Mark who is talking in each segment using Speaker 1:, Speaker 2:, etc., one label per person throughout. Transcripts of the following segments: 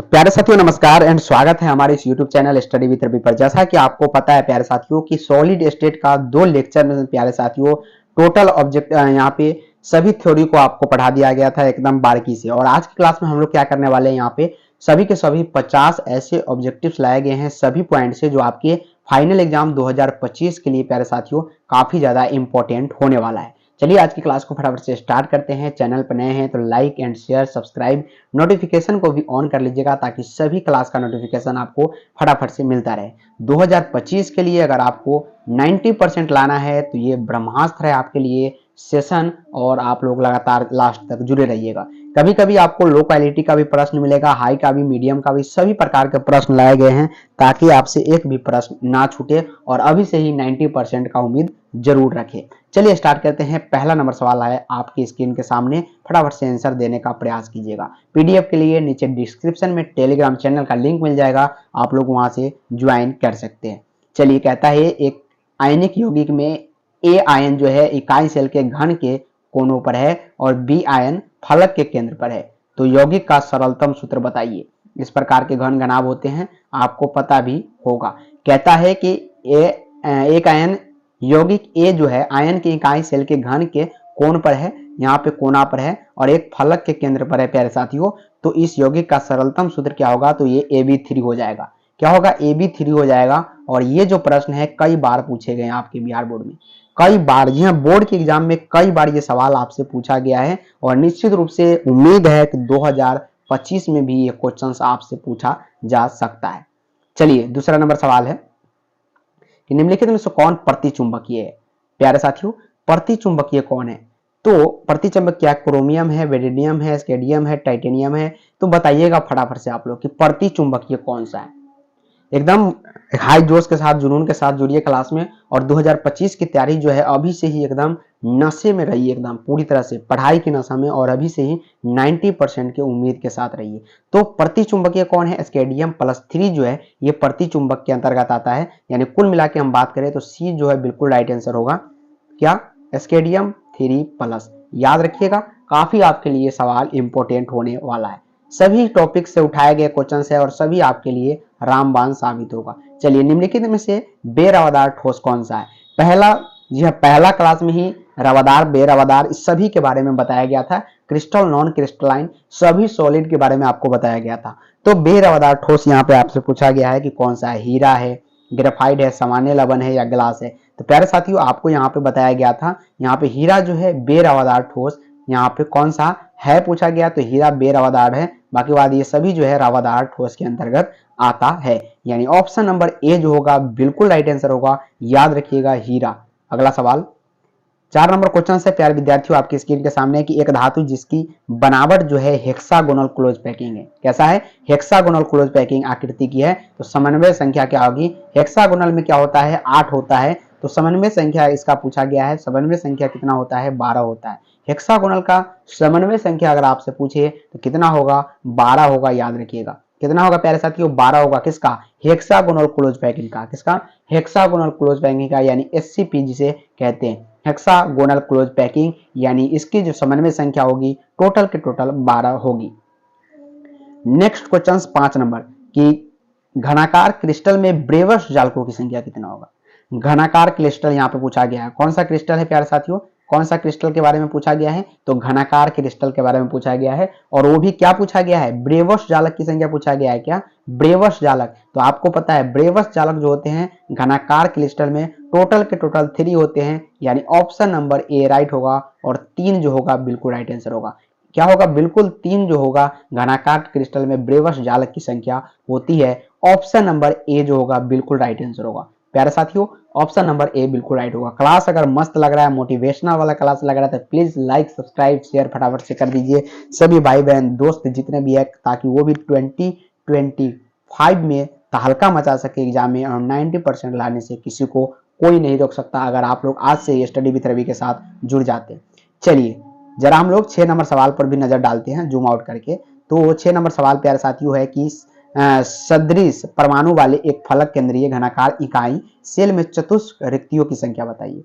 Speaker 1: तो प्यारे साथियों नमस्कार एंड स्वागत है हमारे इस YouTube channel study with Ravi पर। जैसा कि आपको पता है प्यारे साथियों कि सॉलिड स्टेट का 2 लेक्चर में प्यारे साथियों टोटल ऑब्जेक्ट यहाँ पे सभी थ्योरी को आपको पढ़ा दिया गया था एकदम बारीकी से। और आज की क्लास में हम लोग क्या करने वाले हैं, यहाँ पे सभी के सभी 50 ऐसे ऑब्जेक्टिव्स लाए गए हैं सभी पॉइंट से, जो आपके फाइनल एग्जाम 2025 के लिए प्यारे साथियों काफी ज्यादा इंपॉर्टेंट होने वाला है। चलिए आज की क्लास को फटाफट से स्टार्ट करते हैं। चैनल पर नए हैं तो like and share subscribe notification को भी ऑन कर लीजिएगा ताकि सभी क्लास का नोटिफिकेशन आपको फटाफट से मिलता रहे। 2025 के लिए अगर आपको 90% लाना है तो ये ब्रह्मास्त्र है आपके लिए सेशन, और आप लोग लगातार लास्ट तक जुड़े रहिएगा। कभी कभी आपको लो क्वालिटी का भी प्रश्न मिलेगा, हाई का भी, मीडियम का भी, सभी प्रकार के प्रश्न लाए गए हैं ताकि आपसे एक भी प्रश्न ना छूटे और अभी से ही 90% का उम्मीद जरूर रखें। चलिए स्टार्ट करते हैं। पहला नंबर सवाल है आपकी स्क्रीन के सामने, फटाफट से आंसर देने का प्रयास कीजिएगा। पीडीएफ के लिए नीचे डिस्क्रिप्शन में टेलीग्राम चैनल का लिंक मिल जाएगा, आप लोग वहां से ज्वाइन कर सकते हैं। चलिए कहता है एक आयनिक यौगिक में ए आयन जो है इकाई सेल के घन के कोनों पर है और बी आयन फलक के केंद्र पर है, तो यौगिक का सरलतम सूत्र बताइए। इस प्रकार के घन घनाभ होते हैं, आपको पता भी होगा। कहता है कि एक आयन यौगिक ए जो है आयन की इकाई सेल के घन के कोण पर है, यहाँ पे कोना पर है और एक फलक के केंद्र पर है प्यारे साथियों, तो इस यौगिक का सरलतम सूत्र क्या होगा, तो ये AB3 हो जाएगा। क्या होगा, AB3 हो जाएगा। और ये जो प्रश्न है कई बार पूछे गए हैं आपके बिहार बोर्ड में, कई बार, जी हाँ, बोर्ड के एग्जाम में कई बार ये सवाल आपसे पूछा गया है और निश्चित रूप से उम्मीद है कि 2025 में भी ये क्वेश्चन आपसे पूछा जा सकता है। चलिए दूसरा नंबर सवाल है कि निम्नलिखित में से कौन प्रतिचुंबकीय है। प्यारे साथियों प्रतिचुंबकीय कौन है, तो प्रतिचुंबक क्या, क्रोमियम है, वेडिडियम है, स्केडियम है, टाइटेनियम है, तो बताइएगा फटाफट से आप लोग कि प्रतिचुंबकीय कौन सा है। एकदम हाई जोश के साथ जुनून के साथ जुड़िए क्लास में, और 2025 की तैयारी जो है अभी से ही एकदम नशे में रहिए, एकदम पूरी तरह से पढ़ाई की नशा में, और अभी से ही 90% की उम्मीद के साथ रहिए। तो प्रतिचुंबकीय कौन है, स्केडियम +3 जो है ये प्रतिचुंबक के अंतर्गत आता है। यानी कुल मिला के हम बात करें तो सी जो है बिल्कुल राइट आंसर होगा, क्या, स्केडियम 3+। याद रखिएगा काफी आपके लिए सवाल इंपॉर्टेंट होने वाला है, सभी टॉपिक से उठाए गए क्वेश्चन है और सभी आपके लिए रामबाण साबित होगा। चलिए निम्नलिखित में से बेरवादार ठोस कौन सा है। पहला, जी हाँ, पहला क्लास में ही रवादार बेरवादार इस सभी के बारे में बताया गया था, क्रिस्टल नॉन क्रिस्टलाइन सभी सॉलिड के बारे में आपको बताया गया था। तो बेरवादार ठोस यहाँ पे आपसे पूछा गया है कि कौन सा है, हीरा है, ग्रेफाइट है, सामान्य लवण है या ग्लास है। तो प्यारे साथियों आपको यहाँ पे बताया गया था, यहाँ पे हीरा जो है बेरवादार ठोस यहाँ पे कौन सा है पूछा गया, तो हीरा बेरवादार है, बाकी बाद ये सभी जो है रवादार ठोस के अंतर्गत आता है। यानी ऑप्शन नंबर ए जो होगा बिल्कुल राइट आंसर होगा, याद रखिएगा हीरा। अगला सवाल 4 नंबर क्वेश्चन से प्यारे विद्यार्थियों आपकी स्क्रीन के सामने कि एक धातु जिसकी बनावट जो है हेक्सागोनल क्लोज पैकिंग है, कैसा है, हेक्सागोनल क्लोज पैकिंग आकृति की है, तो समन्वय संख्या क्या होगी। हेक्सागोनल में क्या होता है, 8 होता है, तो समन्वय संख्या इसका पूछा गया है, समन्वय संख्या कितना होता है, 12 होता है। हेक्सागोनल का समन्वय संख्या अगर आपसे पूछे तो कितना होगा, 12 होगा, याद रखिएगा। कितना होगा प्यारे साथियों, 12 होगा। किसका, हेक्सागोनल क्लोज पैकिंग का, किसका, हेक्सागोनल क्लोज पैकिंग का, यानी SCP जिसे कहते हैं हेक्सागोनल क्लोज पैकिंग, यानी इसकी जो समन्वय संख्या होगी टोटल के टोटल 12 होगी। नेक्स्ट क्वेश्चन 5 नंबर कि घनाकार क्रिस्टल में ब्रेवस जालकों की संख्या कितना होगा। घनाकार क्रिस्टल यहाँ पे पूछा गया है, कौन सा क्रिस्टल है प्यारे साथियों, कौन सा क्रिस्टल के बारे में पूछा गया है, तो घनाकार क्रिस्टल के बारे में पूछा गया है। और वो भी क्या पूछा गया है, ब्रेवस जालक की संख्या पूछा गया है। क्या, ब्रेवस जालक, तो आपको पता है ब्रेवस जालक जो होते हैं घनाकार क्रिस्टल में टोटल के टोटल 3 होते हैं, यानी ऑप्शन नंबर ए राइट होगा, और 3 जो होगा बिल्कुल राइट आंसर होगा। क्या होगा, बिल्कुल 3 जो होगा घनाकार क्रिस्टल में ब्रेवस जालक की संख्या होती है, ऑप्शन नंबर ए जो होगा बिल्कुल राइट आंसर होगा। प्यारे साथियों ऑप्शन नंबर ए बिल्कुल राइट होगा। क्लास अगर मस्त लग रहा है, मोटिवेशनल वाला क्लास लग रहा है, तो प्लीज लाइक सब्सक्राइब शेयर फटाफट से कर दीजिए सभी भाई बहन दोस्त जितने भी है, ताकि वो भी 2025 में तहलका मचा सके एग्जाम में, और 90% लाने से किसी को कोई नहीं रोक सकता अगर आप लोग आज से स्टडी विद रवि के साथ जुड़ जाते। चलिए जरा हम लोग 6 नंबर सवाल पर भी नजर डालते हैं जूम आउट करके। तो 6 नंबर सवाल प्यारे साथियों है कि सदृश परमाणु वाले एक फलक केंद्रीय घनाकार इकाई सेल में चतुष्क रिक्तियों की संख्या बताइए।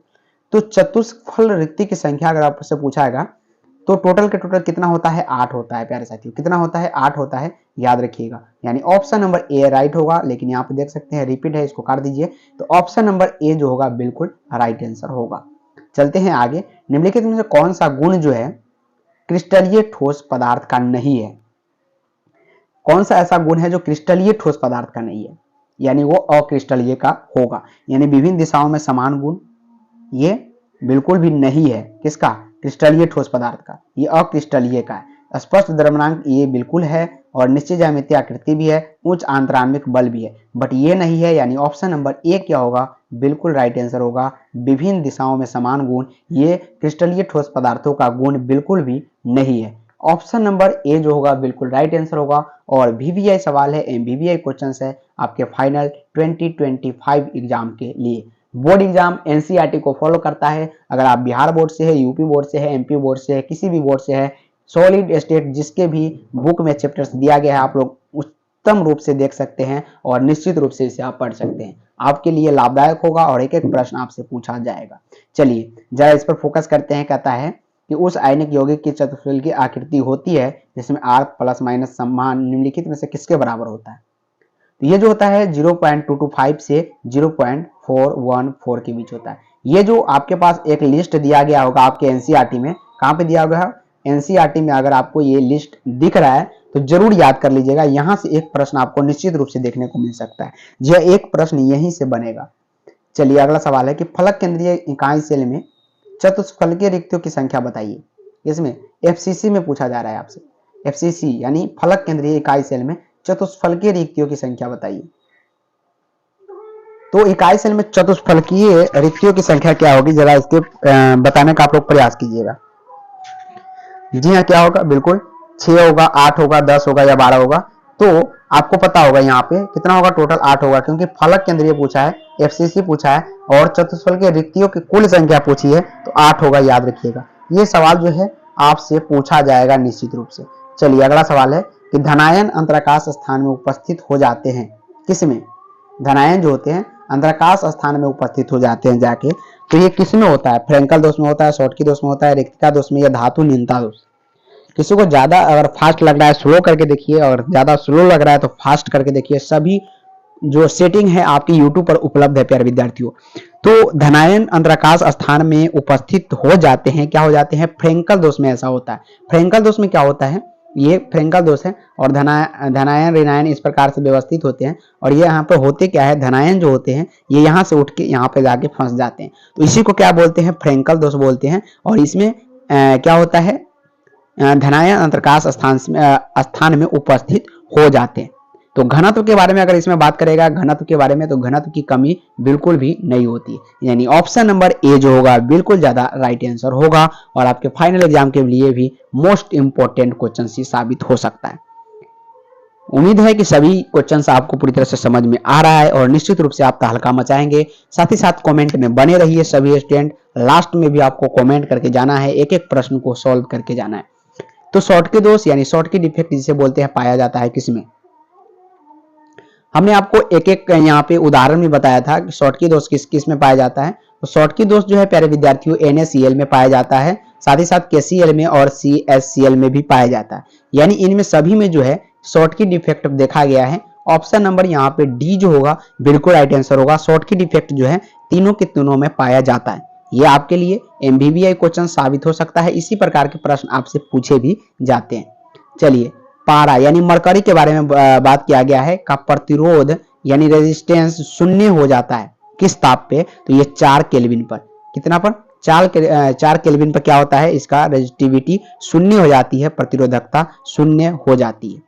Speaker 1: तो चतुष्फल रिक्ति की संख्या अगर आपसे पूछाएगा तो टोटल के टोटल कितना होता है, 8 होता है प्यारे साथियों। कितना होता है, 8 होता है, याद रखिएगा। यानी ऑप्शन नंबर ए राइट होगा, लेकिन यहाँ पे देख सकते हैं रिपीट है, इसको काट दीजिए। तो ऑप्शन नंबर ए जो होगा बिल्कुल राइट आंसर होगा। चलते हैं आगे। निम्नलिखित में से कौन सा गुण जो है क्रिस्टलीय ठोस पदार्थ का नहीं है? कौन सा ऐसा गुण है जो क्रिस्टलीय ठोस पदार्थ का नहीं है, यानी वो अक्रिस्टलीय का होगा। यानी विभिन्न दिशाओं में समान गुण, ये बिल्कुल भी नहीं है किसका, क्रिस्टलीय ठोस पदार्थ का, ये अक्रिस्टलीय का है। स्पष्ट द्रव्यमान ये बिल्कुल है, और निश्चित ज्यामितीय आकृति भी है, उच्च आंतरामिक बल भी है, बट ये नहीं है। यानी ऑप्शन नंबर ए क्या होगा, बिल्कुल राइट आंसर होगा। विभिन्न दिशाओं में समान गुण, ये क्रिस्टलीय ठोस पदार्थों का गुण बिल्कुल भी नहीं है। ऑप्शन नंबर ए जो होगा बिल्कुल राइट आंसर होगा। और वीवीआई सवाल है, एमवीवीआई क्वेश्चन है आपके फाइनल 2025 एग्जाम के लिए। बोर्ड एग्जाम एनसीईआरटी को फॉलो करता है। अगर आप बिहार बोर्ड से है, यूपी बोर्ड से है, एमपी बोर्ड से है, किसी भी बोर्ड से है, सॉलिड स्टेट जिसके भी बुक में चैप्टर्स दिया गया है, आप लोग उत्तम रूप से देख सकते हैं और निश्चित रूप से इसे आप पढ़ सकते हैं। आपके लिए लाभदायक होगा और एक एक प्रश्न आपसे पूछा जाएगा। चलिए जरा इस पर फोकस करते हैं। कहता है कि उस आयनिक यौगिक की चतुष्फलक की आकृति होती है जिसमें R प्लस माइनस सम्मान निम्नलिखित में से किसके बराबर होता है? तो ये जो होता है 0.225 से 0.414 के बीच होता है। ये जो आपके पास एक लिस्ट दिया गया होगा आपके एनसीईआरटी में, कहाँ पे दिया गया है, एनसीईआरटी में अगर आपको ये लिस्ट दिख रहा है तो जरूर याद कर लीजिएगा। यहां से एक प्रश्न आपको निश्चित रूप से देखने को मिल सकता है, यह एक प्रश्न यहीं से बनेगा। चलिए अगला सवाल है कि फलक केंद्रीय इकाई सेल में चतुष्फलकीय रिक्तियों की संख्या बताइए। इसमें एफसीसी में पूछा जा रहा है आपसे, एफसीसी यानी फलक केंद्रीय इकाई सेल में चतुष्फलकीय रिक्तियों की संख्या बताइए। तो इकाई सेल में चतुष्फलकीय रिक्तियों की संख्या क्या होगी, जरा इसके बताने का आप लोग प्रयास कीजिएगा। जी हाँ, क्या होगा, बिल्कुल 6 होगा, 8 होगा, 10 होगा या 12 होगा। तो आपको पता होगा यहाँ पे कितना होगा, टोटल 8 होगा, क्योंकि फलक केंद्रीय पूछा है, एफसीसी पूछा है और चतुष्फलकीय रिक्तियों की कुल संख्या पूछी है, तो 8 होगा, याद रखिएगा। ये सवाल जो है आपसे पूछा जाएगा निश्चित रूप से। चलिए अगला सवाल है कि धनायन अंतराकाश स्थान में उपस्थित हो जाते हैं किसमें? धनायन जो होते हैं अंतराकाश स्थान में उपस्थित हो जाते हैं जाके, तो ये किसमें होता है? फ्रेंकल दोष में होता है, शॉर्टकी दोष में होता है, रिक्तिका दोष में या धातु न्यूनता दोष। किसी को ज्यादा अगर फास्ट लग रहा है स्लो करके देखिए, और ज्यादा स्लो लग रहा है तो फास्ट करके देखिए। सभी जो सेटिंग है आपकी यूट्यूब पर उपलब्ध है प्यारे विद्यार्थियों। तो धनायन अंतराकाश स्थान में उपस्थित हो जाते हैं, क्या हो जाते हैं? फ्रेंकल दोष में ऐसा होता है। फ्रेंकल दोष में क्या होता है, ये फ्रेंकल दोष है, और धनायन ऋणायन इस प्रकार से व्यवस्थित होते हैं। और ये यहाँ पे होते क्या है, धनायन जो होते हैं ये यहाँ से उठ के यहाँ पे जाके फंस जाते हैं, तो इसी को क्या बोलते हैं? फ्रेंकल दोष बोलते हैं। और इसमें क्या होता है, धनायन अंतराकाश स्थान में उपस्थित हो जाते हैं। तो घनत्व के बारे में अगर इसमें बात करेगा, घनत्व के बारे में, तो घनत्व की कमी बिल्कुल भी नहीं होती। यानी ऑप्शन नंबर ए जो होगा बिल्कुल ज्यादा राइट आंसर होगा, और आपके फाइनल एग्जाम के लिए भी मोस्ट इंपोर्टेंट क्वेश्चन ही साबित हो सकता है। उम्मीद है कि सभी क्वेश्चंस आपको पूरी तरह से समझ में आ रहा है और निश्चित रूप से आप तहलका मचाएंगे। साथ ही साथ कमेंट में बने रहिए सभी स्टूडेंट, लास्ट में भी आपको कमेंट करके जाना है, एक एक प्रश्न को सॉल्व करके जाना है। तो शॉर्टकी दोष यानी शॉर्टकी डिफेक्ट जिसे बोलते हैं पाया जाता है किसमें? हमने आपको एक एक यहाँ पे उदाहरण में बताया था कि शॉर्टकी दोष किस किस में पाया जाता है। तो शॉर्टकी दोष जो है प्यारे विद्यार्थियों NaCl में पाया जाता है, साथ ही साथ KCl में और CHCl में भी पाया जाता है। यानी इनमें सभी में जो है शॉर्टकी डिफेक्ट देखा गया है। ऑप्शन नंबर यहाँ पे डी जो होगा बिल्कुल राइट आंसर होगा। शॉर्टकी डिफेक्ट जो है तीनों के तीनों में पाया जाता है। ये आपके लिए MVVI क्वेश्चन साबित हो सकता है, इसी प्रकार के प्रश्न आपसे पूछे भी जाते हैं। चलिए पारा यानी मरकरी के बारे में बात किया गया है, का प्रतिरोध यानी रेजिस्टेंस शून्य हो जाता है किस ताप पे? तो ये 4 केल्विन पर। कितना पर? 4 केल्विन पर क्या होता है, इसका रेजिस्टिविटी शून्य हो जाती है, प्रतिरोधकता शून्य हो जाती है।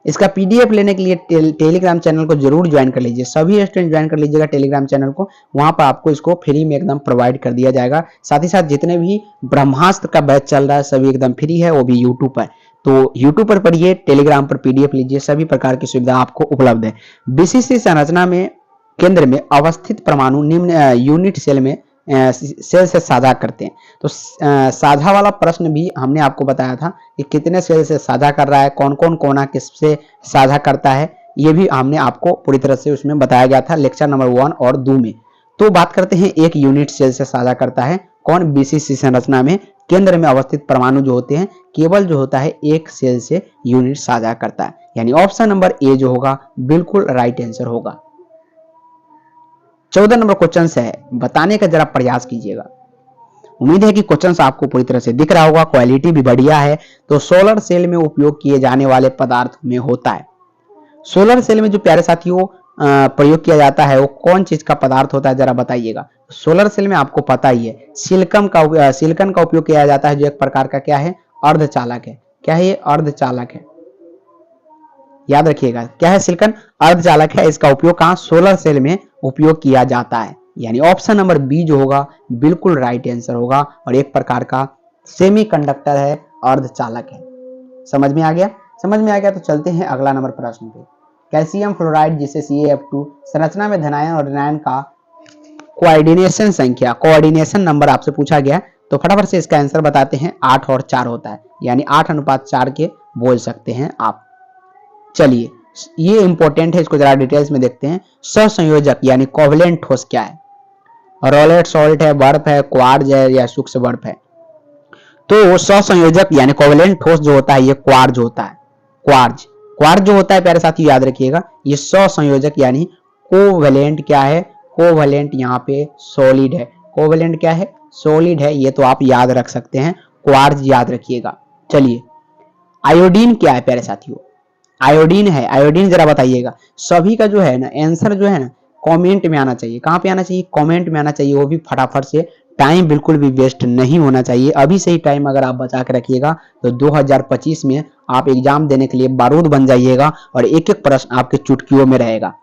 Speaker 1: इसका PDF लेने के लिए टेलीग्राम चैनल को जरूर ज्वाइन कर लीजिए। सभी स्टूडेंट ज्वाइन कर लीजिएगा टेलीग्राम चैनल को, वहां पर आपको इसको फ्री में एकदम प्रोवाइड कर दिया जाएगा। साथ ही साथ जितने भी ब्रह्मास्त्र का बैच चल रहा है सभी एकदम फ्री है, वो भी यूट्यूब पर। तो यूट्यूब पर पढ़िए, टेलीग्राम पर PDF लीजिए, सभी प्रकार की सुविधा आपको उपलब्ध है। BCC संरचना में केंद्र में अवस्थित परमाणु निम्न यूनिट सेल से साझा करते हैं। तो साझा वाला प्रश्न भी हमने आपको बताया था कि कितने सेल से साझा कर रहा है, कौन कौन कोना किससे साझा करता है, ये भी हमने आपको पूरी तरह से उसमें बताया गया था लेक्चर नंबर 1 और 2 में। तो बात करते हैं एक यूनिट सेल से साझा करता है कौन? BCC संरचना में केंद्र में अवस्थित परमाणु जो होते हैं केवल जो होता है एक सेल से यूनिट साझा करता है, यानी ऑप्शन नंबर ए जो होगा बिल्कुल राइट आंसर होगा। 14 नंबर क्वेश्चन है, बताने का जरा प्रयास कीजिएगा। उम्मीद है कि क्वेश्चन आपको पूरी तरह से दिख रहा होगा, क्वालिटी भी बढ़िया है। तो सोलर सेल में उपयोग किए जाने वाले पदार्थ में होता है, सोलर सेल में जो प्यारे साथियों प्रयोग किया जाता है वो कौन चीज का पदार्थ होता है, जरा बताइएगा। सोलर सेल में आपको पता ही है सिलिकॉन का उपयोग किया जाता है, जो एक प्रकार का क्या है, अर्धचालक है। क्या है ये? अर्धचालक है, याद रखिएगा। क्या है? सिलिकॉन अर्धचालक है। इसका उपयोग कहां? सोलर सेल में उपयोग किया जाता है, यानी ऑप्शन नंबर बी जो होगा बिल्कुल राइट आंसर होगा, और एक प्रकार का सेमीकंडक्टर है, अर्धचालक है। समझ में आ गया? समझ में आ गया तो चलते हैं अगला नंबर प्रश्न पे। कैल्शियम फ्लोराइड जिसे CaF2 संरचना में धनायन और ऋणायन का कोऑर्डिनेशन संख्या, कोऑर्डिनेशन नंबर आपसे पूछा गया, तो फटाफट से इसका आंसर बताते हैं। 8 और 4 होता है, यानी 8:4 के बोल सकते हैं आप। चलिए ये इंपॉर्टेंट है, इसको जरा डिटेल्स में देखते हैं। सहसंयोजक यानी कोवलेंट ठोस क्या है? रोलेट सॉल्ट है, बर्फ है, क्वार्ज है, या सूक्ष्म बर्फ है? तो सहसंयोजक यानी कोवलेंट ठोस जो होता है ये क्वार्ज होता है। क्वार्ज क्वार्ज जो होता है प्यारे साथी याद रखिएगा, ये सहसंयोजक यानी कोवलेंट क्या है? कोवलेंट यहाँ पे सॉलिड है। कोवलेंट क्या है? सॉलिड है, ये तो आप याद रख सकते हैं, क्वार्ज याद रखिएगा। चलिए आयोडीन क्या है प्यारे साथियों? आयोडीन है। आयोडीन जरा बताइएगा। सभी का जो है ना आंसर जो है ना कमेंट में आना चाहिए। कहां पे आना चाहिए? कमेंट में आना चाहिए, वो भी फटाफट से। टाइम बिल्कुल भी वेस्ट नहीं होना चाहिए। अभी से ही टाइम अगर आप बचा के रखिएगा तो 2025 में आप एग्जाम देने के लिए बारूद बन जाइएगा, और एक एक प्रश्न आपके चुटकियों में रहेगा।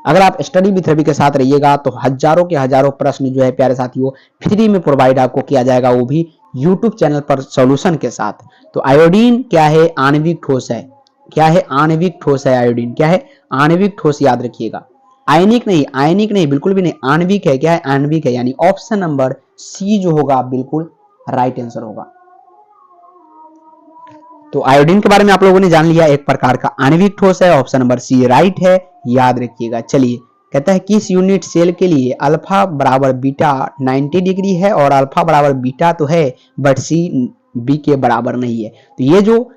Speaker 1: अगर आप स्टडी विथ रवि के साथ रहिएगा तो हजारों के हजारों प्रश्न जो है प्यारे साथियों फ्री में प्रोवाइड आपको किया जाएगा, वो भी यूट्यूब चैनल पर सॉल्यूशन के साथ। तो आयोडीन क्या है? आणविक ठोस है। क्या है? आणविक ठोस है आयोडीन। क्या है? आणविक ठोस, याद रखिएगा। आयनिक नहीं, आयनिक नहीं, बिल्कुल भी नहीं, आणविक है। क्या है? आणविक है, यानी ऑप्शन नंबर सी जो होगा बिल्कुल राइट आंसर होगा। तो आयोडीन के बारे में आप लोगों ने जान लिया, एक प्रकार का आणविक ठोस है, ऑप्शन नंबर सी राइट है, याद रखिएगा। चलिए कहता है किस यूनिट सेल के लिए अल्फा बराबर बीटा 90 डिग्री है, और अल्फा बराबर बीटा तो है बट सी बी के बराबर नहीं है। तो ये जो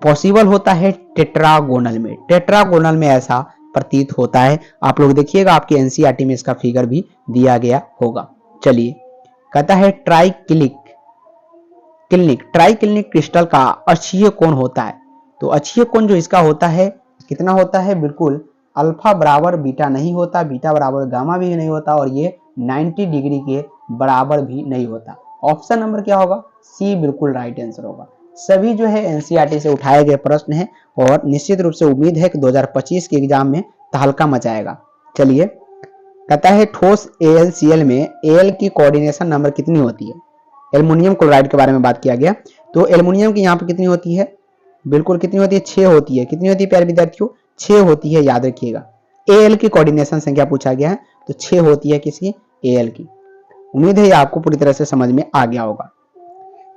Speaker 1: पॉसिबल होता है टेट्रागोनल में, टेट्रागोनल में ऐसा प्रतीत होता है। आप लोग देखिएगा आपके एनसीईआरटी में इसका फिगर भी दिया गया होगा। चलिए कहता है ट्राइक्लिनिक क्रिस्टल का अक्षीय कोण होता है। तो अक्षीय कोण जो इसका होता है कितना होता है? बिल्कुल अल्फा बराबर बीटा नहीं होता, बीटा बराबर गामा भी नहीं होता, और ये 90 डिग्री के बराबर भी नहीं होता। ऑप्शन नंबर क्या होगा? सी बिल्कुल राइट आंसर होगा। सभी जो है एनसीईआरटी से उठाए गए प्रश्न हैं, और निश्चित रूप से उम्मीद है कि 2025 के एग्जाम में तहलका मचाएगा। चलिए कहता है ठोस AlCl में Al की कोऑर्डिनेशन नंबर कितनी होती है? एल्युमिनियम क्लोराइड के बारे में बात किया गया, तो एल्युमिनियम की यहाँ पे कितनी होती है? बिल्कुल कितनी होती है? 6 होती है। कितनी होती है प्यारे विद्यार्थियों? 6 होती है, याद रखिएगा। Al की कोऑर्डिनेशन संख्या पूछा गया है, तो 6 होती है किसकी? Al की। उम्मीद है ये आपको पूरी तरह से समझ में आ गया होगा।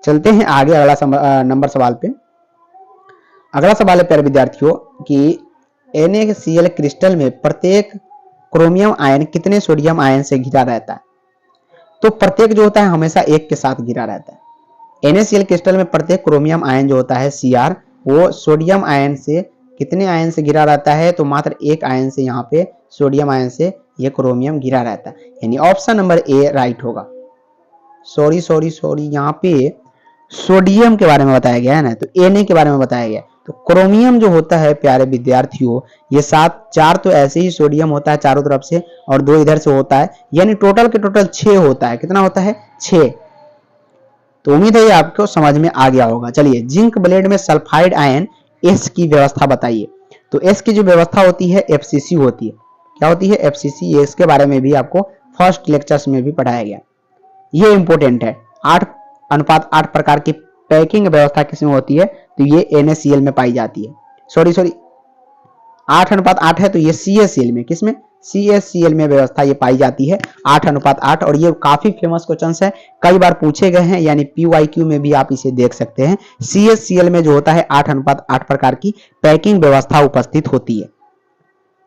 Speaker 1: चलते हैं आगे अगला नंबर सवाल पे। अगला सवाल है प्यारे विद्यार्थियों कि NaCl क्रिस्टल में प्रत्येक क्रोमियम आयन कितने सोडियम आयन से घिरा रहता है? तो प्रत्येक जो होता है हमेशा एक के साथ घिरा रहता है। NaCl क्रिस्टल में प्रत्येक क्रोमियम आयन जो होता है Cr, वो सोडियम आयन से कितने आयन से घिरा रहता है? तो मात्र एक आयन से, यहाँ पे सोडियम आयन से ये क्रोमियम घिरा रहता है, यानी ऑप्शन नंबर ए राइट होगा। सॉरी यहाँ पे सोडियम के बारे में बताया गया है ना, तो Na के बारे में बताया गया। तो क्रोमियम जो होता है प्यारे विद्यार्थियों, ये 4 तो ऐसे ही सोडियम होता है चारों तरफ से, और 2 इधर से होता है, यानी टोटल के टोटल 6 होता है। कितना होता है? 6। तो उम्मीद है ये आपको समझ में आ गया होगा। चलिए जिंक ब्लेड में सल्फाइड आयन S की व्यवस्था बताइए। तो S की जो व्यवस्था होती है FCC होती है। क्या होती है? FCC। इसके बारे में भी आपको फर्स्ट लेक्चर्स में भी पढ़ाया गया। ये इंपॉर्टेंट है। 8:8 प्रकार की पैकिंग व्यवस्था किसमें होती है? तो ये NaCl में पाई जाती है। सॉरी 8:8 है, तो ये CaCl में, किसमें? CaCl में व्यवस्था ये पाई जाती है 8:8, और ये काफी फेमस क्वेश्चन है, कई बार पूछे गए हैं, यानी PYQ में भी आप इसे देख सकते हैं। CaCl में जो होता है 8:8 प्रकार की पैकिंग व्यवस्था उपस्थित होती है।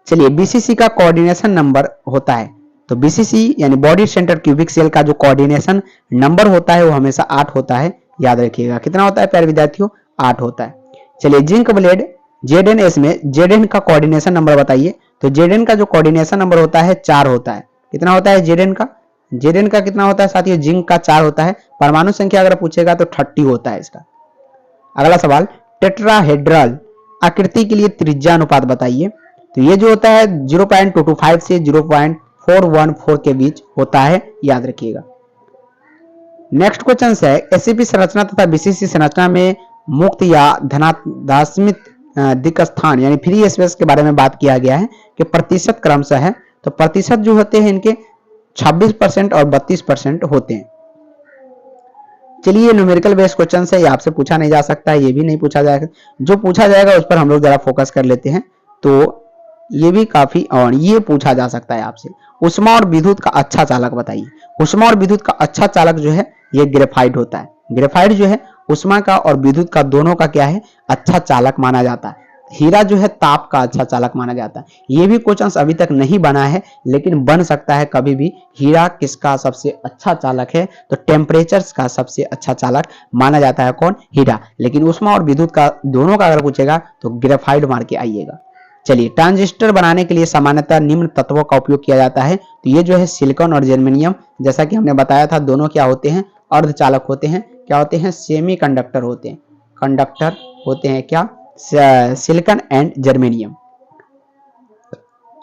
Speaker 1: चलिए BCC का कोऑर्डिनेशन नंबर होता है, तो बीसीसी यानी बॉडी सेंटर क्यूबिक सेल का जो कोऑर्डिनेशन नंबर होता है वो हमेशा 8 होता है, याद रखिएगा। कितना होता है प्यारे विद्यार्थियों? 8 होता है। चलिए जिंक ब्लेड जेडएनएस में जेडएन का कोऑर्डिनेशन नंबर बताइए। तो जेडएन का जो कोऑर्डिनेशन नंबर होता है 4 होता है। कितना होता है जेडएन का? जेडएन का कितना होता है साथियों? जिंक का 4 होता है। परमाणु संख्या अगर पूछेगा तो 30 होता है इसका। अगला सवाल, टेट्राहेड्रल आकृति के लिए त्रिज्या अनुपात बताइए। तो ये जो होता है 0.225 से 0.414 के बीच होता है, याद रखिएगा। नेक्स्ट क्वेश्चन है, एससीपी संरचना तथा बीसीसी संरचना में मुक्त या धनात्मक दिक् स्थान यानी फ्री स्पेस के बारे में बात किया गया है कि प्रतिशत क्रमशः है। तो प्रतिशत जो होते हैं इनके 26% और 32% होते हैं। चलिए न्यूमेरिकल बेस्ड क्वेश्चन है, ये आपसे पूछा नहीं जा सकता है, ये भी नहीं पूछा जाएगा। जो पूछा जाएगा उस पर हम लोग जरा फोकस कर लेते हैं। तो ये भी काफी, और ये पूछा जा सकता है आपसे, उष्मा और विद्युत का अच्छा चालक बताइए। उष्मा और विद्युत का अच्छा चालक जो है ये ग्रेफाइट होता है। ग्रेफाइट जो है उष्मा का और विद्युत का दोनों का क्या है? अच्छा चालक माना जाता है। हीरा जो है ताप का अच्छा चालक माना जाता है। ये भी क्वेश्चन अभी तक नहीं बना है लेकिन बन सकता है कभी भी। हीरा किसका सबसे अच्छा चालक है? तो टेम्परेचर का सबसे अच्छा चालक माना जाता है कौन? हीरा। लेकिन उष्मा और विद्युत का दोनों का अगर पूछेगा तो ग्रेफाइट मार के आइएगा। चलिए, ट्रांजिस्टर बनाने के लिए सामान्यतः निम्न तत्वों का उपयोग किया जाता है। तो ये जो है सिलिकॉन और जर्मेनियम, जैसा कि हमने बताया था, दोनों क्या होते हैं? अर्धचालक होते हैं। क्या होते हैं? सेमी कंडक्टर होते हैं। कंडक्टर होते हैं क्या? Silicon and germanium.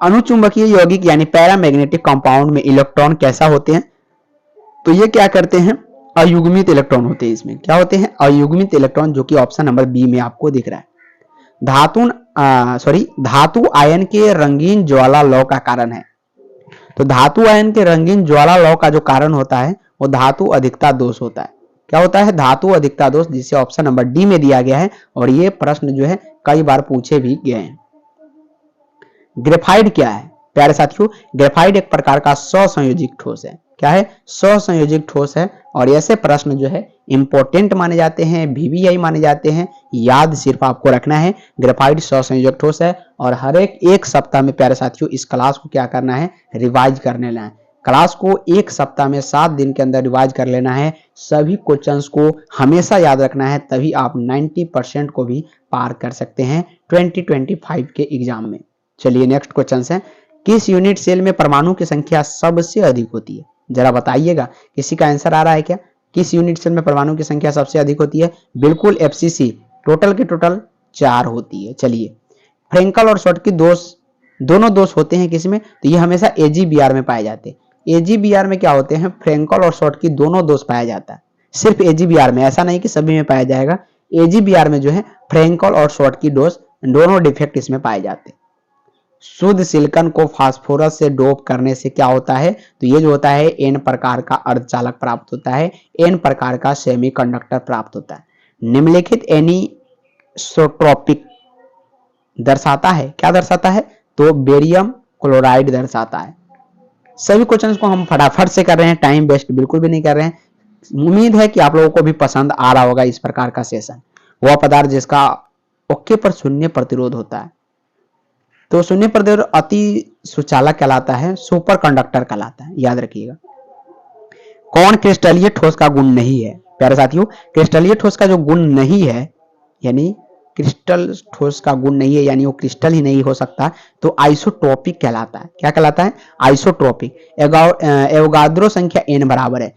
Speaker 1: अनुचुंबकीय यौगिक यानी पैरामैग्नेटिक कंपाउंड में इलेक्ट्रॉन कैसा होते हैं? तो ये क्या करते हैं? अयुग्मित इलेक्ट्रॉन होते हैं। इसमें क्या होते हैं? अयुग्मित इलेक्ट्रॉन, जो कि ऑप्शन नंबर बी में आपको दिख रहा है। धातु आयन के रंगीन ज्वाला लौ का कारण है। तो धातु आयन के रंगीन ज्वाला लौ का जो कारण होता है वो धातु अधिकता दोष होता है। क्या होता है? धातु अधिकता दोष, जिसे ऑप्शन नंबर डी में दिया गया है। और ये प्रश्न जो है कई बार पूछे भी गए हैं। ग्रेफाइट क्या है प्यारे साथियों? ग्रेफाइट एक प्रकार का स्वसंयोजित ठोस है। क्या है? स्वसंयोजित ठोस है। और ऐसे प्रश्न जो है इंपॉर्टेंट माने जाते हैं, वीवीआई माने जाते हैं। याद सिर्फ आपको रखना है, ग्रेफाइट स्वसंयोजक ठोस है। और हर एक सप्ताह में प्यारे साथियों इस क्लास को क्या करना है? रिवाइज करने लेना है। क्लास को एक सप्ताह में 7 दिन के अंदर रिवाइज कर लेना है। सभी क्वेश्चंस को हमेशा याद रखना है, तभी आप 90% को भी पार कर सकते हैं 2025 के एग्जाम में। चलिए नेक्स्ट क्वेश्चन है, किस यूनिट सेल में परमाणु की संख्या सबसे अधिक होती है? जरा बताइएगा, किसी का आंसर आ रहा है क्या? किस यूनिट सेल में परमाणु की संख्या सबसे अधिक होती है? बिल्कुल एफसीसी। टोटल के टोटल 4 होती है। चलिए, फ्रेंकल और शॉटकी दोष, दोनों दोष होते हैं किसमें? तो ये हमेशा एजीबीआर में पाए जाते हैं। एजीबीआर में क्या होते हैं? फ्रेंकल और शॉटकी दोनों दोष पाया जाता है। सिर्फ एजीबीआर में, ऐसा नहीं कि सभी में पाया जाएगा। एजीबीआर में जो है फ्रेंकल और शॉटकी दोष दोनों डिफेक्ट इसमें पाए जाते हैं। शुद्ध सिलिकॉन को फास्फोरस से डोप करने से क्या होता है? तो ये जो होता है एन प्रकार का अर्धचालक प्राप्त होता है, एन प्रकार का सेमीकंडक्टर प्राप्त होता है। निम्नलिखित एनिसोट्रोपिक दर्शाता है, क्या दर्शाता है? तो बेरियम क्लोराइड दर्शाता है। सभी क्वेश्चंस को हम फटाफट से कर रहे हैं, टाइम वेस्ट बिल्कुल भी नहीं कर रहे हैं। उम्मीद है कि आप लोगों को भी पसंद आ रहा होगा इस प्रकार का सेशन। वह पदार्थ जिसका ओके पर शून्य प्रतिरोध होता है। तो शून्य प्रतिरोध अति सुचालक कहलाता है, सुपर कंडक्टर कहलाता है, याद रखिएगा। कौन क्रिस्टलीय ठोस का गुण नहीं है? प्यारे साथियों, क्रिस्टलीय ठोस का जो गुण नहीं है, यानी क्रिस्टल ठोस का गुण नहीं है, यानी वो क्रिस्टल ही नहीं हो सकता, तो आइसोट्रोपिक कहलाता है। क्या कहलाता है? आइसोट्रोपिक। एवोगाद्रो संख्या n बराबर है।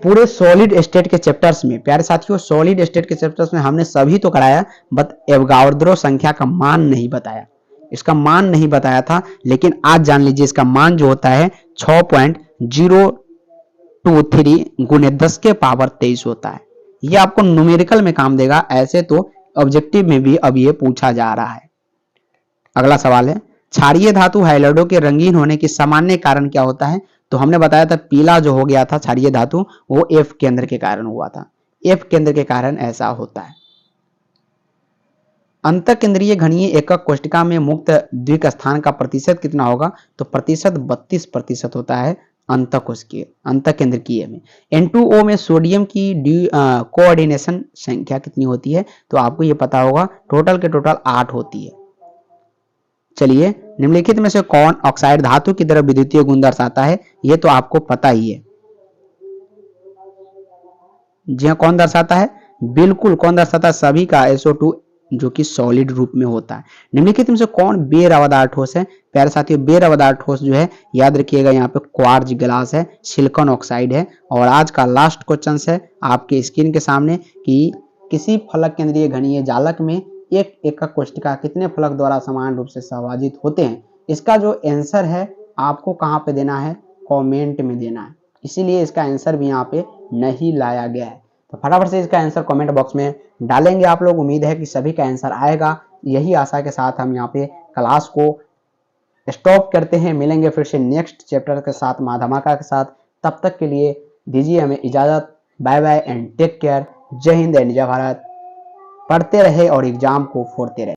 Speaker 1: पूरे सॉलिड स्टेट के चैप्टर्स में प्यारे साथियों, सॉलिड स्टेट के चैप्टर्स में हमने सभी तो कराया, बट एवोगाद्रो संख्या का मान नहीं बताया। इसका मान नहीं बताया था, लेकिन आज जान लीजिए इसका मान जो होता है 6.023 गुने 10 के पावर 23 होता है। ये आपको न्यूमेरिकल में काम देगा, ऐसे तो ऑब्जेक्टिव में भी अब ये पूछा जा रहा है। अगला सवाल है, क्षारीय धातु हाइलाइडों के रंगीन होने की सामान्य कारण क्या होता है? तो हमने बताया था पीला जो हो गया था क्षारीय धातु, वो एफ केंद्र के कारण हुआ था। एफ केंद्र के कारण ऐसा होता है। अंतःकेंद्रीय घनीय एकक कोष्ठिका में मुक्त द्विक स्थान का प्रतिशत कितना होगा? तो प्रतिशत 32% होता है अंतःकेंद्रकीय में। N2O में सोडियम की कोऑर्डिनेशन संख्या कितनी होती है? तो आपको ये पता होगा, टोटल के टोटल 8 होती है। चलिए निम्नलिखित में से कौन ऑक्साइड धातु की तरह विद्युतीय गुण दर्शाता है? ये तो आपको पता ही है। जी हाँ, कौन दर्शाता है? बिल्कुल, कौन दर्शाता है? सभी का SO2 जो कि सॉलिड रूप में होता है। निम्नलिखित में से कौन बेरवादार ठोस है? प्यारे साथियों, बेरवादार ठोस जो है, याद रखिएगा यहाँ पे क्वार्ज ग्लास है, सिलिकॉन ऑक्साइड है। और आज का लास्ट क्वेश्चन है आपके स्क्रीन के सामने कि किसी फलक केंद्रीय घनीय जालक में एक एकक कोशिका कितने फलक द्वारा समान रूप से सहभाजित होते हैं? इसका जो आंसर है आपको कहाँ पे देना है? कमेंट में देना है। इसीलिए इसका आंसर भी यहाँ पे नहीं लाया गया है। तो फटाफट से इसका आंसर कमेंट बॉक्स में डालेंगे आप लोग। उम्मीद है कि सभी का आंसर आएगा। यही आशा के साथ हम यहाँ पे क्लास को स्टॉप करते हैं। मिलेंगे फिर से नेक्स्ट चैप्टर के साथ, धमाका के साथ। तब तक के लिए दीजिए हमें इजाजत। Bye bye and take care. जय हिंद एंड जय भारत। पढ़ते रहे और एग्जाम को फोड़ते रहे।